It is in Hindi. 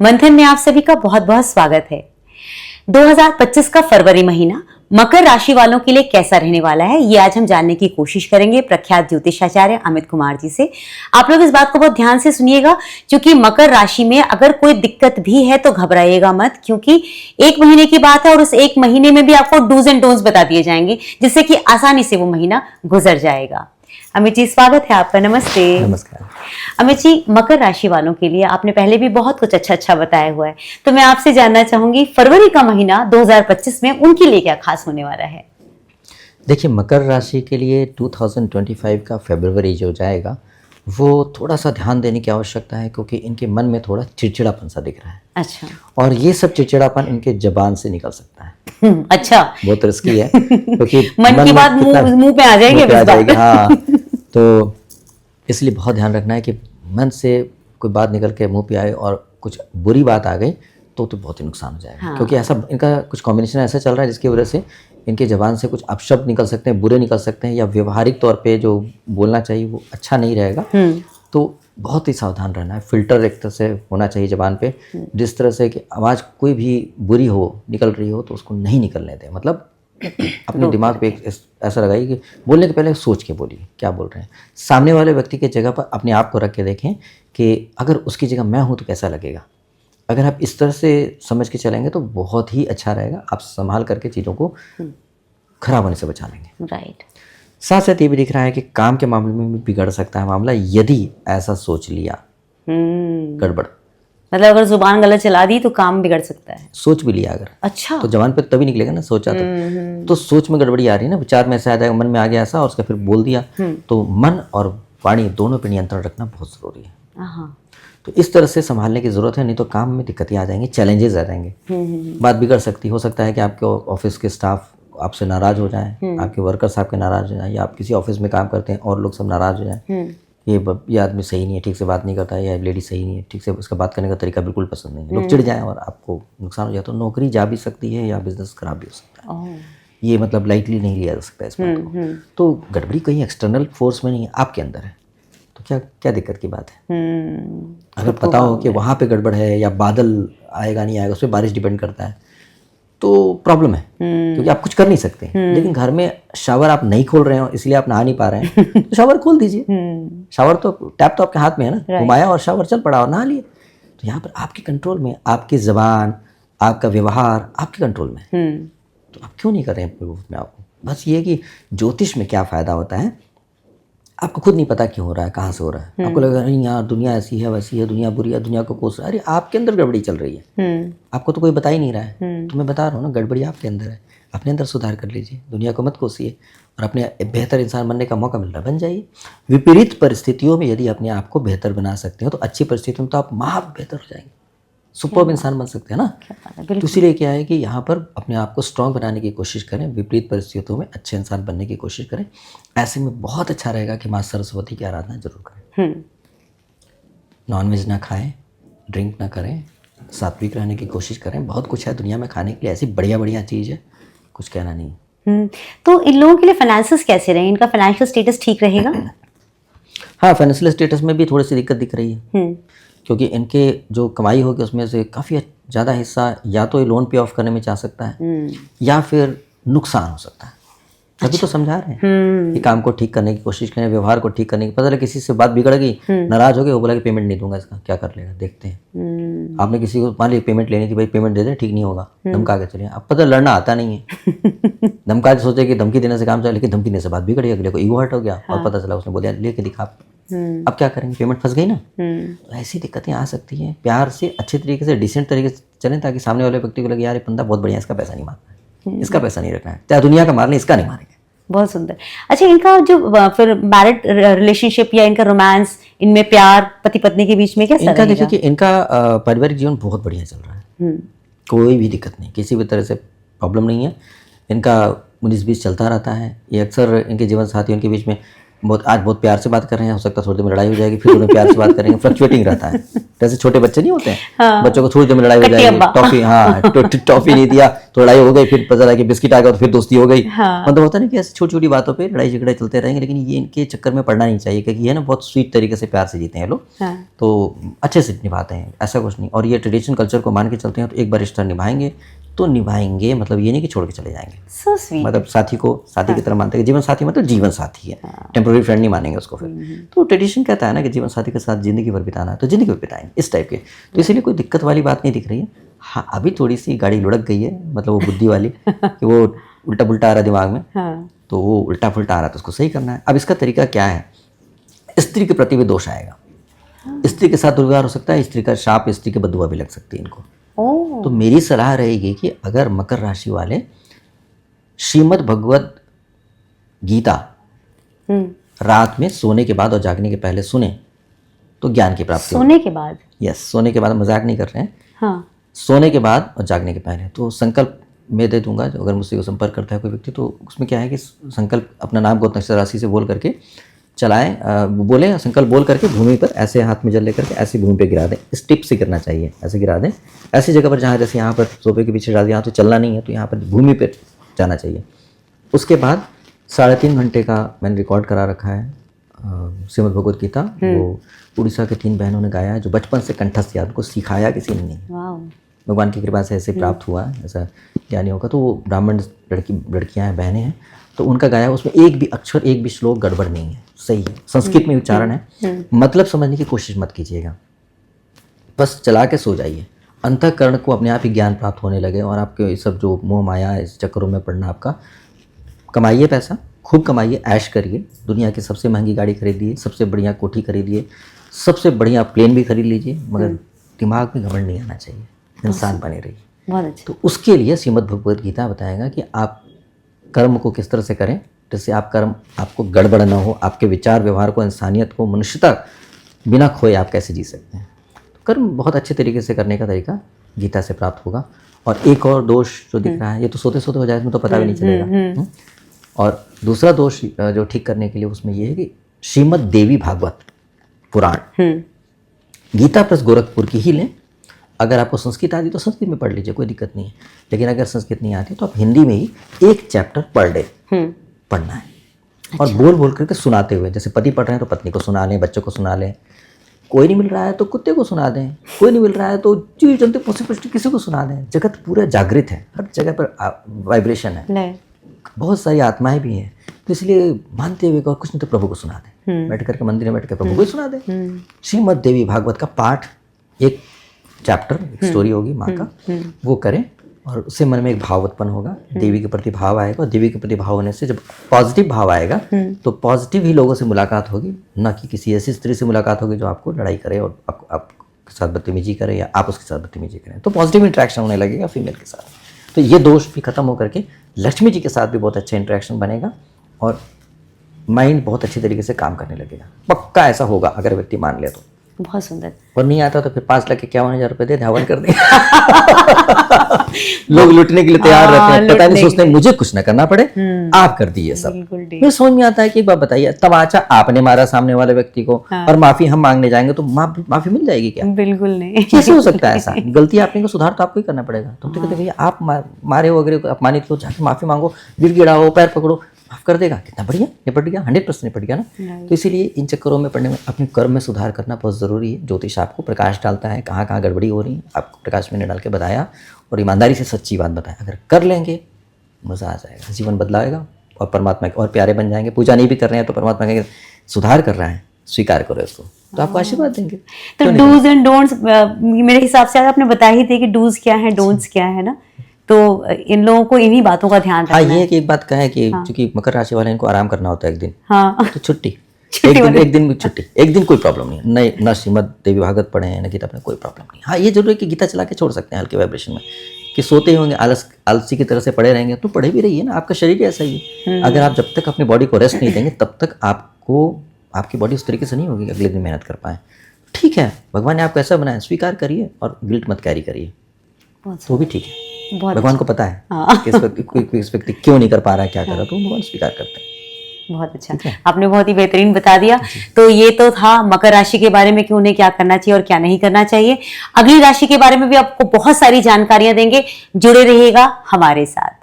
मंथन में आप सभी का बहुत बहुत स्वागत है। 2025 का फरवरी महीना मकर राशि वालों के लिए कैसा रहने वाला है, ये आज हम जानने की कोशिश करेंगे प्रख्यात ज्योतिषाचार्य अमित कुमार जी से। आप लोग इस बात को बहुत ध्यान से सुनिएगा, क्योंकि मकर राशि में अगर कोई दिक्कत भी है तो घबराइएगा मत, क्योंकि एक महीने की बात है और उस एक महीने में भी आपको डूज एंड डोंट्स बता दिए जाएंगे, जिससे कि आसानी से वो महीना गुजर जाएगा। अमित जी, स्वागत है आपका। नमस्ते। नमस्कार। अमित जी, मकर राशि वालों के लिए आपने पहले भी बहुत कुछ अच्छा बताया हुआ है, तो मैं आपसे जानना चाहूंगी फरवरी का महीना 2025 में उनके लिए क्या खास होने वाला है। देखिए, मकर राशि के लिए 2025 का फरवरी जो जाएगा वो थोड़ा सा ध्यान देने की आवश्यकता है, क्योंकि इनके मन में थोड़ा चिड़चिड़ापन सा दिख रहा है। अच्छा। और ये सब चिड़चिड़ापन इनके जबान से निकल सकता है। अच्छा। बहुत रिस्की है, क्योंकि मन की बात मुंह पे आ जाएगी। हाँ, तो इसलिए बहुत ध्यान रखना है कि मन से कोई बात निकल के मुंह पे आए और कुछ बुरी बात आ गई तो बहुत ही नुकसान हो जाएगा। हाँ। क्योंकि ऐसा इनका कुछ कॉम्बिनेशन ऐसा चल रहा है जिसकी वजह से इनके ज़बान से कुछ अपशब्द निकल सकते हैं, बुरे निकल सकते हैं, या व्यवहारिक तौर पे जो बोलना चाहिए वो अच्छा नहीं रहेगा। तो बहुत ही सावधान रहना है। फिल्टर एक तरह से होना चाहिए ज़बान पे, जिस तरह से कि आवाज़ कोई भी बुरी हो निकल रही हो तो उसको नहीं निकलने दें। मतलब अपने दिमाग पे ऐसा लगाइए कि बोलने के पहले सोच के बोलिए क्या बोल रहे हैं। सामने वाले व्यक्ति की जगह पर अपने आप को रख के देखें कि अगर उसकी जगह मैं हूँ तो कैसा लगेगा। अगर आप इस तरह से समझ के चलेंगे तो बहुत ही अच्छा रहेगा। आप संभाल करके चीज़ों को खराब होने से बचा लेंगे। राइट। साथ साथ ये भी दिख रहा है कि काम के मामले में भी बिगड़ सकता है मामला, यदि ऐसा सोच लिया गड़बड़। मतलब अगर जुबान गलत चला दी तो काम बिगड़ सकता है। सोच भी लिया अगर, अच्छा, तो जबान पे तभी निकलेगा ना, सोचा तो सोच में गड़बड़ी आ रही है ना, विचार में ऐसा आ जाएगा, मन में आ गया ऐसा और उसका फिर बोल दिया। तो मन और वाणी दोनों पे नियंत्रण रखना बहुत ज़रूरी है। तो इस तरह से संभालने की ज़रूरत है, नहीं तो काम में दिक्कतें आ जाएंगी, चैलेंजेस आ जाएंगे, बात बिगड़ सकती। हो सकता है कि आपके ऑफिस के स्टाफ आपसे नाराज़ हो जाएं, आपके वर्कर्स आपके नाराज़ हो जाएं, या आप किसी ऑफिस में काम करते हैं और लोग सब नाराज़ हो जाएं, ये आदमी सही नहीं है, ठीक से बात नहीं करता है, या लेडी सही नहीं है, ठीक से उसका बात करने का तरीका बिल्कुल पसंद नहीं है, लोग चिढ़ जाएं और आपको नुकसान हो जाए, तो नौकरी जा भी सकती है या बिजनेस खराब भी हो सकता है। ये मतलब लाइटली नहीं लिया जा सकता इस बात को। तो गड़बड़ी कहीं एक्सटर्नल फोर्स में नहीं है, आपके अंदर है। तो क्या क्या दिक्कत की बात है। अगर पता हो कि वहाँ पे गड़बड़ है या बादल आएगा नहीं आएगा, उस पर बारिश डिपेंड करता है, तो प्रॉब्लम है, क्योंकि आप कुछ कर नहीं सकते। लेकिन घर में शावर आप नहीं खोल रहे हो इसलिए आप नहा नहीं पा रहे हैं, तो शावर खोल दीजिए। शावर तो टैप तो आपके हाथ में है ना, घुमाया और शावर चल पड़ा और नहा लिए। तो यहाँ पर आपके कंट्रोल में, आपकी ज़बान, आपका व्यवहार आपके कंट्रोल में, तो आप क्यों नहीं कर रहे हैं में आपको। बस ये कि ज्योतिष में क्या फ़ायदा होता है, आपको खुद नहीं पता क्यों हो रहा है, कहाँ से हो रहा है। आपको लगा नहीं यार दुनिया ऐसी है वैसी है, दुनिया बुरी है, दुनिया को कोस रहा है। अरे आपके अंदर गड़बड़ी चल रही है, आपको तो कोई बता ही नहीं रहा है। तो मैं बता रहा हूँ ना, गड़बड़ी आपके अंदर है, अपने अंदर सुधार कर लीजिए, दुनिया को मत कोसिए और अपने बेहतर इंसान बनने का मौका मिल रहा है, बन जाइए। विपरीत परिस्थितियों में यदि अपने आप को बेहतर बना सकते हो तो अच्छी परिस्थितियों में तो आप महा बेहतर हो जाएंगे, सुपर्ब इंसान बन सकते हैं ना। तो इसीलिए क्या है कि यहाँ पर अपने आप को स्ट्रॉन्ग बनाने की कोशिश करें, विपरीत परिस्थितियों में अच्छे इंसान बनने की कोशिश करें। ऐसे में बहुत अच्छा रहेगा कि माँ सरस्वती की आराधना जरूर करें। नॉनवेज ना खाएं, ड्रिंक ना करें, सात्विक रहने की कोशिश करें। बहुत कुछ है दुनिया में खाने के लिए, ऐसी बढ़िया चीज़ है, कुछ कहना नहीं। तो इन लोगों के लिए फाइनेंसेस कैसे रहे, इनका फाइनेंशियल स्टेटस ठीक रहेगा? हाँ, फाइनेंशियल स्टेटस में भी थोड़ी सी दिक्कत दिख रही है, क्योंकि इनके जो कमाई होगी उसमें से काफ़ी ज़्यादा हिस्सा या तो ये लोन पे ऑफ करने में जा सकता है, या फिर नुकसान हो सकता है। तभी तो समझा रहे हैं कि काम को ठीक करने की कोशिश करें, व्यवहार को ठीक करने की। पता लगे किसी से बात बिगड़ गई, नाराज हो गए, वो बोला कि पेमेंट नहीं दूंगा, इसका क्या कर लेगा देखते हैं। आपने किसी को मान लिया पेमेंट लेनी थी, भाई पेमेंट दे दे, ठीक नहीं होगा, धमका के चलिए। अब पता लड़ना आता नहीं है, धमका के सोचे कि धमकी देने से काम चले, लेकिन धमकी देने से बात बिगड़ गई, अगले को ईगो हर्ट हो गया और पता चला उसने बोला लेके दिखा। अब क्या करेंगे, पेमेंट फंस गई ना। तो ऐसी दिक्कतें आ सकती हैं। प्यार से अच्छे तरीके से डिसेंट तरीके से चलें, ताकि सामने वाले व्यक्ति को लगे यार ये बंदा बहुत बढ़िया, इसका पैसा नहीं मारना है, इसका पैसा नहीं रखना है, चाहे दुनिया का मार लें, इसका नहीं मारेंगे। बहुत सुंदर। अच्छा, इनका जो फिर मैरिड रिलेशनशिप या इनका रोमांस, इनमें प्यार पति पत्नी के बीच में कैसा इनका देखिए कि इनका पारिवारिक जीवन बहुत बढ़िया चल रहा है, कोई भी दिक्कत नहीं, किसी भी तरह से प्रॉब्लम नहीं है। इनका 19-20 चलता रहता है। ये अक्सर इनके जीवन साथियों के बीच में आज बहुत प्यार से बात कर रहे हैं, हो सकता है थोड़ी देर में लड़ाई हो जाएगी, फिर उन्हें प्यार से बात करेंगे, फ्लक्चुएटिंग रहता है। जैसे छोटे बच्चे नहीं होते हैं, हाँ। बच्चों को थोड़ी देर में लड़ाई हो जाएगी, टॉफी, हाँ टॉफी नहीं दिया तो लड़ाई हो गई, फिर पता लगा कि बिस्किट आ गया तो फिर दोस्ती हो गई। हाँ। मतलब होता नहीं कि ऐसी छोटी छोटी बातों पे लड़ाई झगड़े चलते रहेंगे, लेकिन ये इनके चक्कर में पड़ना नहीं चाहिए, क्योंकि ये ना बहुत स्वीट तरीके से प्यार से जीते हैं लोग, तो अच्छे से निभाते हैं, ऐसा कुछ नहीं। और ये ट्रेडिशनल कल्चर को मान के चलते हैं, तो एक बार रिश्ता निभाएंगे तो निभाएंगे, मतलब ये नहीं कि छोड़ के चले जाएंगे। So sweet. मतलब साथी को साथी की तरह मानते हैं, जीवन साथी मतलब जीवन साथी है, टेम्पोररी फ्रेंड नहीं मानेंगे उसको फिर। तो ट्रेडिशन कहता है ना कि जीवन साथी के साथ जिंदगी भर बिताना है, तो जिंदगी भर बिताएंगे इस टाइप के। तो इसीलिए कोई दिक्कत वाली बात नहीं दिख रही है। हाँ, अभी थोड़ी सी गाड़ी लुढ़क गई है, मतलब वो बुद्धि वाली कि वो उल्टा पुल्टा आ रहा है दिमाग में, तो वो उल्टा पुल्टा आ रहा है तो उसको सही करना है। अब इसका तरीका क्या है, स्त्री के प्रति भी दोष आएगा, स्त्री के साथ दुर्व्यवहार हो सकता है, स्त्री का शाप, स्त्री की बददुआ भी लग सकती है इनको। तो मेरी सलाह रहेगी कि अगर मकर राशि वाले श्रीमद् भगवत गीता रात में सोने के बाद और जागने के पहले सुने तो ज्ञान की प्राप्ति सोने के बाद? यस, सोने के बाद, मजाक नहीं कर रहे हैं। हाँ। सोने के बाद और जागने के पहले। तो संकल्प मैं दे दूंगा, जो अगर मुझसे संपर्क करता है कोई व्यक्ति, तो उसमें क्या है कि संकल्प अपना नाम गोत्र नक्षत्र राशि से बोल करके चलाएं, बोले संकल्प बोल करके भूमि पर ऐसे हाथ में जल लेकर के ऐसी भूमि पे गिरा दें। इस टिप से गिरना चाहिए, ऐसे गिरा दें ऐसी जगह पर जहाँ, जैसे यहाँ पर सोफे के पीछे डाल दिया, यहाँ तो चलना नहीं है, तो यहाँ पर भूमि पर जाना चाहिए। उसके बाद 3.5 घंटे का मैंने रिकॉर्ड करा रखा है श्रीमद् भगवत गीता, वो उड़ीसा के 3 बहनों ने गाया है, जो बचपन से कंठस्थ याद को सिखाया किसी ने नहीं, भगवान की कृपा से ऐसे प्राप्त हुआ, ऐसा ज्ञानी होगा। तो वो ब्राह्मण लड़कियाँ हैं, बहनें हैं, तो उनका गाया, उसमें एक भी अक्षर, एक भी श्लोक गड़बड़ नहीं है, सही है, संस्कृत में उच्चारण है, मतलब समझने की कोशिश मत कीजिएगा, बस चला के सो जाइए। अंतःकरण को अपने आप ही ज्ञान प्राप्त होने लगे, और आपके ये सब जो मोह माया इस चक्करों में पड़ना, आपका कमाइए पैसा, खूब कमाइए, ऐश करिए, दुनिया की सबसे महंगी गाड़ी खरीदिए, सबसे बढ़िया कोठी खरीदिए, सबसे बढ़िया प्लेन भी खरीद लीजिए, मगर दिमाग में घमंड नहीं आना चाहिए, इंसान बने रहिए। बहुत अच्छा। तो उसके लिए श्रीमद् भगवत गीता बताएगा कि आप कर्म को किस तरह से करें, जिससे आप कर्म आपको गड़बड़ ना हो, आपके विचार व्यवहार को, इंसानियत को, मनुष्यता बिना खोए आप कैसे जी सकते हैं। तो कर्म बहुत अच्छे तरीके से करने का तरीका गीता से प्राप्त होगा। और एक और दोष जो दिख रहा है, ये तो सोते सोते हो जाए, इसमें तो पता भी नहीं चलेगा। और दूसरा दोष जो ठीक करने के लिए उसमें ये है कि श्रीमद् देवी भागवत पुराण, गीता प्लस गोरखपुर की ही लें। अगर आपको संस्कृत आती तो संस्कृत में पढ़ लीजिए, कोई दिक्कत नहीं है, लेकिन अगर संस्कृत नहीं आती तो आप हिंदी में ही एक चैप्टर पर डे पढ़ना है। और बोल बोल करके सुनाते हुए, जैसे पति पढ़ रहे हैं तो पत्नी को सुना लें, बच्चों को सुना लें, कोई नहीं मिल रहा है तो कुत्ते को सुना दें, कोई नहीं मिल रहा है तो जीव जंतु पशु पक्षी किसी को सुना दें। जगत पूरा जागृत है, हर जगह पर वाइब्रेशन है, बहुत सारी आत्माएं भी हैं, तो इसलिए मानते हुए और कुछ नहीं तो प्रभु को सुना दें, बैठ करके मंदिर में बैठ कर प्रभु को सुना दें। श्रीमद् देवी भागवत का पाठ, एक चैप्टर, एक स्टोरी होगी माँ का, वो करें, और उससे मन में एक भाव उत्पन्न होगा, देवी के प्रति भाव आएगा, और देवी के प्रति भाव होने से जब पॉजिटिव भाव आएगा तो पॉजिटिव ही लोगों से मुलाकात होगी, ना कि किसी ऐसी स्त्री से मुलाकात होगी जो आपको लड़ाई करे और आपके साथ बदतमीजी करे या आप उसके साथ बदतमीजी करें। तो पॉजिटिव इंटरेक्शन होने लगेगा फीमेल के साथ, तो ये दोष भी खत्म होकर के लक्ष्मी जी के साथ भी बहुत अच्छा इंटरेक्शन बनेगा, और माइंड बहुत अच्छी तरीके से काम करने लगेगा। पक्का ऐसा होगा अगर व्यक्ति मान ले तो। बहुत सुंदर। और नहीं आता तो फिर 5,51,000 रुपए दे हवन कर देंगे। लोग लुटने के लिए तैयार रहते हैं, पता नहीं सोचते हैं मुझे कुछ ना करना पड़े, आप कर दिए सब। फिर समझ में आता है कि एक बात बताइए, तमाचा आपने मारा सामने वाले व्यक्ति को, और माफी हम मांगने जाएंगे तो माफी मिल जाएगी क्या? बिल्कुल नहीं। कैसे हो सकता है ऐसा? गलती आपने को सुधार तो आपको ही करना पड़ेगा। तुम तो कहते भैया आप मारे हो, अगर अपमानित हो, जाके माफी मांगो, गिड़गिड़ाओ, पैर पकड़ो, माफ कर देगा। कितना बढ़िया, निपट गया, 100% निपट गया ना। तो इसीलिए इन चक्करों में पड़ने में अपने कर्म में सुधार करना बहुत ज़रूरी है। ज्योतिष आपको प्रकाश डालता है, कहाँ कहाँ गड़बड़ी हो रही है आपको प्रकाश में डाल के बताया, और ईमानदारी से सच्ची बात बताया। अगर कर लेंगे मज़ा आ जाएगा, जीवन बदलाएगा, और परमात्मा के और प्यारे बन जाएंगे। पूजा नहीं भी कर रहे हैं तो परमात्मा के सुधार कर रहा है, स्वीकार करो इसको, तो आपको आशीर्वाद देंगे। तो डूज एंड डोंट्स मेरे हिसाब से आपने बताया ही थे कि डूज क्या है, डोंट्स क्या है ना, तो इन लोगों को इन्हीं बातों का ध्यान रखना है। हाँ, ये एक बात का है कि चूंकि मकर राशि वाले इनको आराम करना होता है एक दिन, हाँ, तो छुट्टी, एक दिन छुट्टी, एक दिन कोई प्रॉब्लम नहीं है। नहीं, ना श्रीमद् देवी भागवत पढ़े हैं, ना गीता पढ़े, कोई प्रॉब्लम नहीं। हाँ, ये जरूर है कि गीता चला के छोड़ सकते हैं हल्के वाइब्रेशन में, कि सोते ही होंगे आलसी की तरह से पड़े रहेंगे, तो पढ़े भी रहिए ना, आपका शरीर ही ऐसा ही है। अगर आप जब तक अपनी बॉडी को रेस्ट नहीं देंगे तब तक आपको आपकी बॉडी उस तरीके से नहीं होगी अगले दिन मेहनत कर पाए। ठीक है, भगवान ने आपको ऐसा बनाया, स्वीकार करिए और गिल्ट मत कैरी करिए, तो भी ठीक है। भगवान को पता है कि इस व्यक्ति क्यों नहीं कर पा रहा है, क्या कर रहा है, तो भगवान स्वीकार करते हैं। बहुत अच्छा, आपने बहुत ही बेहतरीन बता दिया। तो ये तो था मकर राशि के बारे में कि उन्हें क्या करना चाहिए और क्या नहीं करना चाहिए। अगली राशि के बारे में भी आपको बहुत सारी जानकारियां देंगे, जुड़े रहिएगा हमारे साथ।